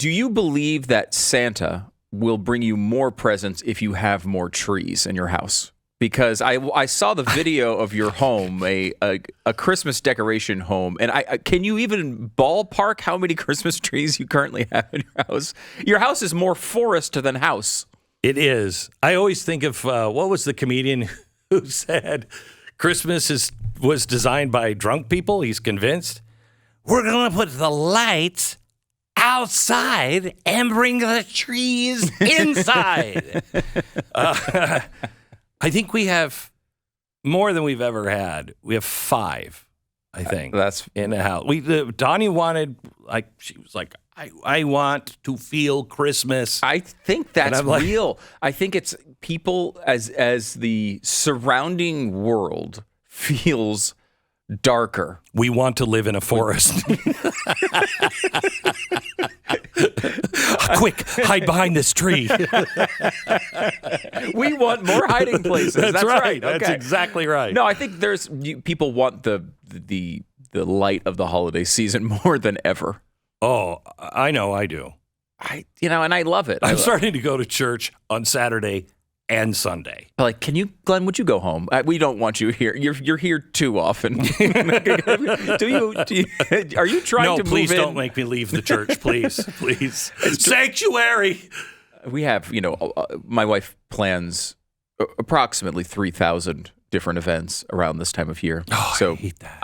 Do you believe that Santa will bring you more presents if you have more trees in your house? Because I saw the video of your home, a Christmas decoration home, and can you even ballpark how many Christmas trees you currently have in your house? Your house is more forest than house. It is. I always think of what was the comedian who said Christmas was designed by drunk people? He's convinced. We're going to put the lights outside and bring the trees inside. I think we have more than we've ever had. We have 5, I think. That's in the house. Donnie wanted, she was like, I want to feel Christmas. I think that's real. I think it's people as the surrounding world feels darker. We want to live in a forest. Quick, hide behind this tree. We want more hiding places. That's right. Okay. That's exactly right. No, I think people want the light of the holiday season more than ever. Oh, I know I do. And I love it. I'm starting to go to church on Saturday and Sunday. Like, Glenn, would you go home? We don't want you here. You're here too often. Are you trying to move in? No, please don't make me leave the church, please. Please. Sanctuary. We have, my wife plans approximately 3,000 different events around this time of year. Oh, so, I hate that.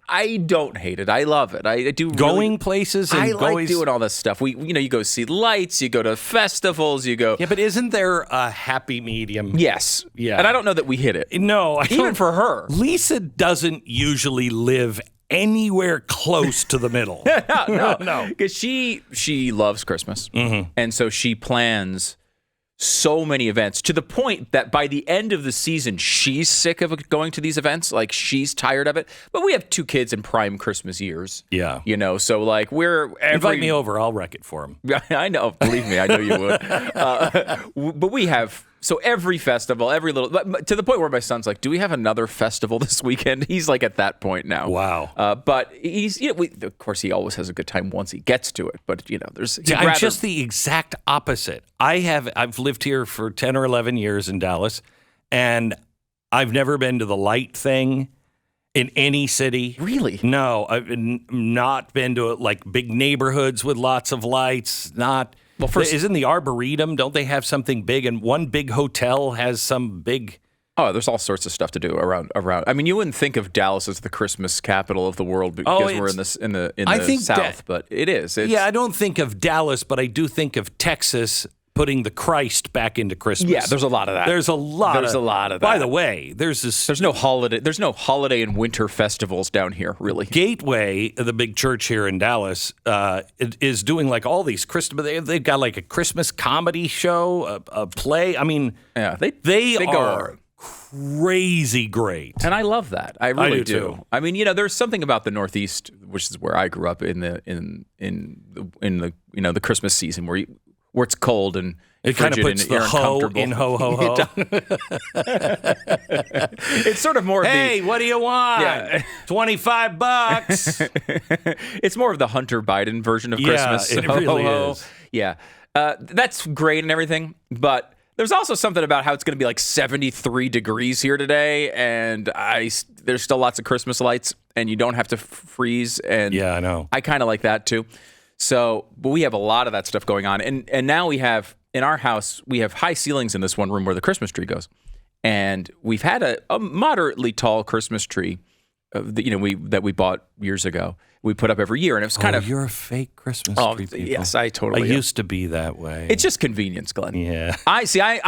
I don't hate it. I love it. I do going places. And like doing all this stuff. You go see lights. You go to festivals. You go. Yeah, but isn't there a happy medium? Yes. Yeah. And I don't know that we hit it. No, even for her. Lisa doesn't usually live anywhere close to the middle. No. Because she loves Christmas, and so she plans so many events to the point that by the end of the season, she's sick of going to these events. Like, she's tired of it. But we have 2 kids in prime Christmas years. Yeah. So like invite me over. I'll wreck it for them. I know. Believe me, I know you would. But we have, so every festival, to the point where my son's like, do we have another festival this weekend? He's like at that point now. Wow. But he's, of course, he always has a good time once he gets to it. But, I'm just the exact opposite. I've lived here for 10 or 11 years in Dallas, and I've never been to the light thing in any city. Really? No, I've not been to like big neighborhoods with lots of lights. Not. Well, isn't the Arboretum? Don't they have something big? And one big hotel has some big. Oh, there's all sorts of stuff to do around. I mean, you wouldn't think of Dallas as the Christmas capital of the world because we're in the South, but it is. I don't think of Dallas, but I do think of Texas putting the Christ back into Christmas. Yeah, there's a lot of that. There's a lot of that. By the way, there's no holiday and winter festivals down here, really. Gateway, the big church here in Dallas, is doing like all these Christmas. They've got like a Christmas comedy show, a play. I mean, yeah, they are crazy great, and I love that. I really do. Too. I mean, there's something about the Northeast, which is where I grew up in the Christmas season where it's cold and it kind of puts the ho in ho ho ho. It's sort of more. Hey, what do you want? Yeah. $25. It's more of the Hunter Biden version of Christmas. Yeah, it really is. Yeah, that's great and everything, but there's also something about how it's going to be like 73 degrees here today, and there's still lots of Christmas lights, and you don't have to freeze. And yeah, I know. I kind of like that too. So, but we have a lot of that stuff going on, and now we have in our house we have high ceilings in this one room where the Christmas tree goes, and we've had a moderately tall Christmas tree, that we bought years ago. We put up every year, and it was kind of. You're a fake Christmas tree people. Yes, I totally. I used to be that way. It's just convenience, Glenn. Yeah. I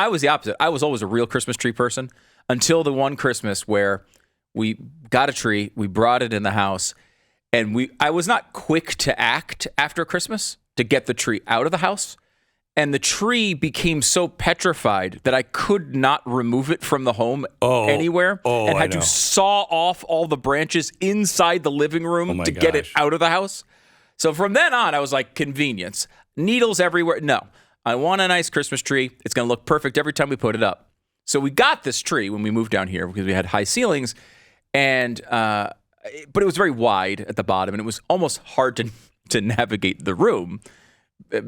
was the opposite. I was always a real Christmas tree person until the one Christmas where we got a tree, we brought it in the house, and I was not quick to act after Christmas to get the tree out of the house. And the tree became so petrified that I could not remove it from the home anywhere and had to saw off all the branches inside the living room to get it out of the house. So from then on, I was like, convenience. Needles everywhere. No, I want a nice Christmas tree. It's going to look perfect every time we put it up. So we got this tree when we moved down here because we had high ceilings, but it was very wide at the bottom, and it was almost hard to navigate the room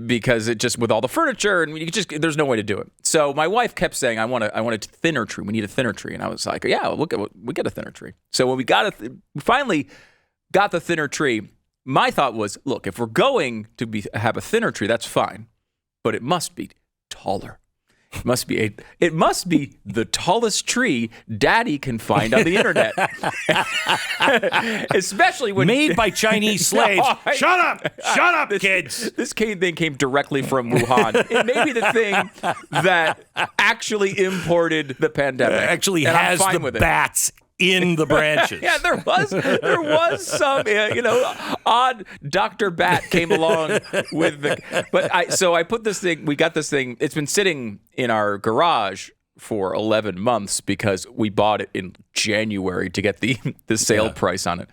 because it just with all the furniture and there's no way to do it. So my wife kept saying, I want a thinner tree. We need a thinner tree. And I was like, yeah, we get a thinner tree. So when we finally got the thinner tree, my thought was, look, if we're going to have a thinner tree, that's fine, but it must be taller. It must be the tallest tree Daddy can find on the internet. Especially when made by Chinese slaves. No, Shut up, kids. This thing came directly from Wuhan. It may be the thing that actually imported the pandemic. Actually and has the bats in the branches. Yeah, there was some, odd Dr. Bat came along with so I put this thing, we got this thing, it's been sitting in our garage for 11 months because we bought it in January to get the sale price on it.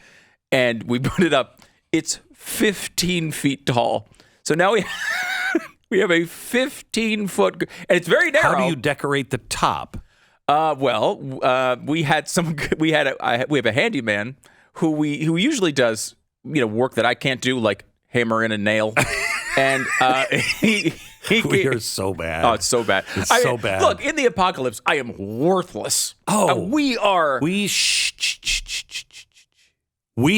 And we put it up. It's 15 feet tall. So now we have a 15-foot, and it's very narrow. How do you decorate the top? We have a handyman who usually does, work that I can't do, like hammer in a nail. And we are so bad. Oh, it's so bad. It's so bad. Look, in the apocalypse, I am worthless. Oh, we are. We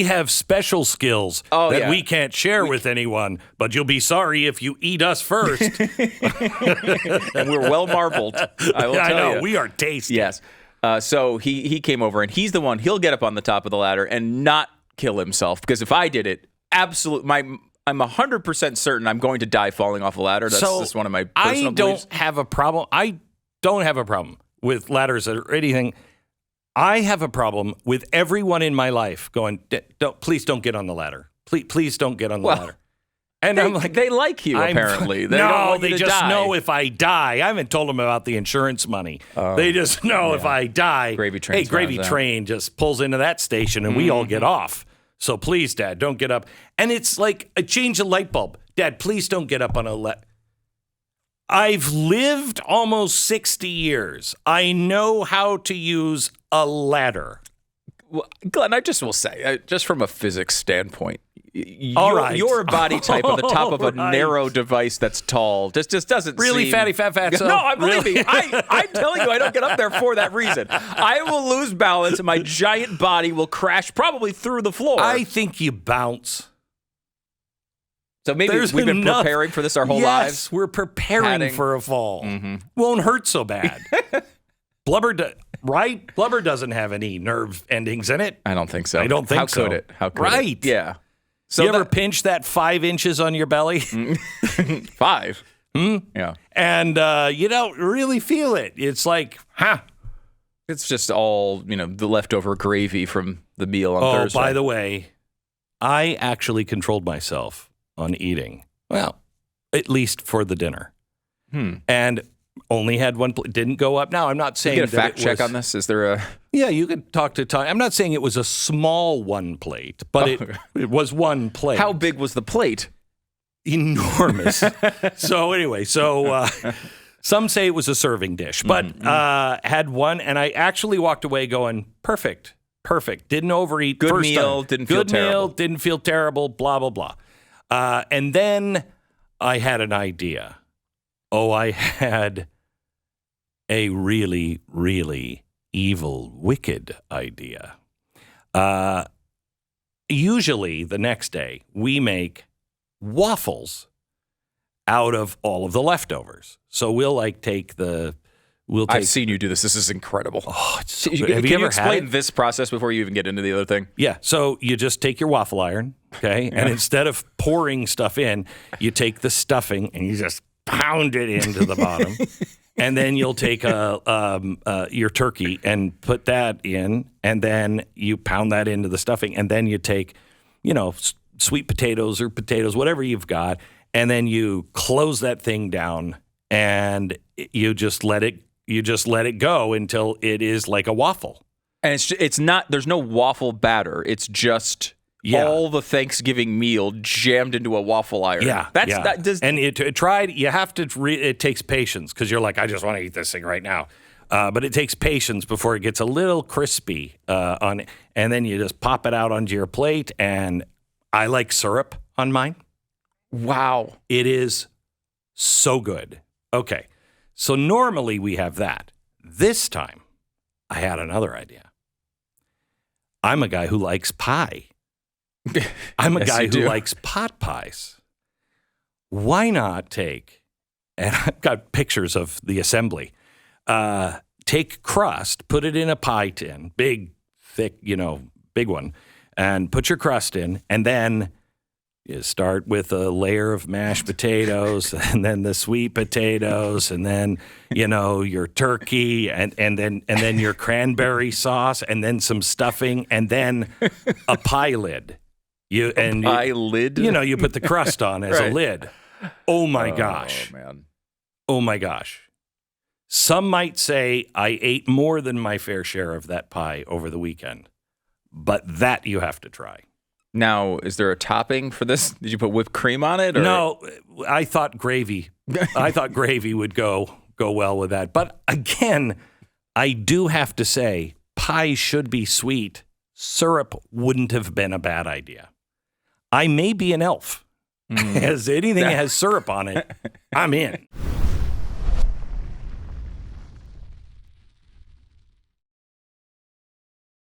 have special skills that we can't share with anyone, but you'll be sorry if you eat us first. And we're well marbled. I will tell you. We are tasty. Yes. So he came over, and he's the one. He'll get up on the top of the ladder and not kill himself, because if I did it, I'm 100% certain I'm going to die falling off a ladder. That's just one of my personal beliefs. I don't have a problem with ladders or anything. I have a problem with everyone in my life going, please don't get on the ladder. Please don't get on the ladder. And I'm like, they like you, apparently. They don't want you to just die. know if I die. I haven't told them about the insurance money. They just know if I die. Gravy Train just pulls into that station and we all get off. So please, Dad, don't get up. And it's like a change of light bulb. Dad, please don't get up on a ladder. I've lived almost 60 years. I know how to use a ladder. Well, Glenn, I just will say, just from a physics standpoint, your body type on the top of a narrow device that's tall just doesn't really seem... fatty, fat. So no, believe me. I'm telling you, I don't get up there for that reason. I will lose balance and my giant body will crash probably through the floor. I think you bounce. So maybe we've been preparing for this our whole lives. Yes, we're preparing for a fall. Mm-hmm. Won't hurt so bad. Blubber doesn't have any nerve endings in it. I don't think so. I don't think so. How could it? How could it? Yeah. So you ever pinch that 5 inches on your belly? 5? Yeah. And you don't really feel it. It's like, It's just all, the leftover gravy from the meal on Thursday. Oh, by the way, I actually controlled myself on eating. Well, at least for the dinner. And only had one plate. Didn't go up. Now, I'm not saying you get a fact check on this? Is there a... Yeah, you could talk to Tom. I'm not saying it was a small one plate, but it was one plate. How big was the plate? Enormous. So anyway, some say it was a serving dish, but had one, and I actually walked away going, perfect. Didn't overeat. Good First meal, time. didn't feel terrible. Good meal, didn't feel terrible, blah, blah, blah. And then I had an idea. I had a really, really evil, wicked idea. Usually the next day we make waffles out of all of the leftovers. So we'll take I've seen you do this. This is incredible. Oh, it's so good. Have you ever ever explain this process before you even get into the other thing? Yeah. So you just take your waffle iron, okay? And instead of pouring stuff in, you take the stuffing and you just pound it into the bottom. And then you'll take your turkey and put that in, and then you pound that into the stuffing, and then you take, sweet potatoes or potatoes, whatever you've got, and then you close that thing down, and you just let it go until it is like a waffle. And it's not. There's no waffle batter. It's just all the Thanksgiving meal jammed into a waffle iron. And you have to. It takes patience because you're like, I just want to eat this thing right now. But it takes patience before it gets a little crispy on, and then you just pop it out onto your plate. And I like syrup on mine. Wow. It is so good. Okay. So normally we have that. This time, I had another idea. I'm a guy who likes pie. I'm a guy who likes pot pies. Why not take, and I've got pictures of the assembly, take crust, put it in a pie tin, big, thick, big one, and put your crust in, and then you start with a layer of mashed potatoes, and then the sweet potatoes, and then your turkey, and then your cranberry sauce, and then some stuffing, and then a pie lid. You put the crust on as a lid. Oh my gosh! Man. Oh my gosh! Some might say I ate more than my fair share of that pie over the weekend, but that you have to try. Now, is there a topping for this? Did you put whipped cream on it? Or? No, I thought gravy. I thought gravy would go well with that. But again, I do have to say, pie should be sweet. Syrup wouldn't have been a bad idea. I may be an elf. As anything that has syrup on it, I'm in.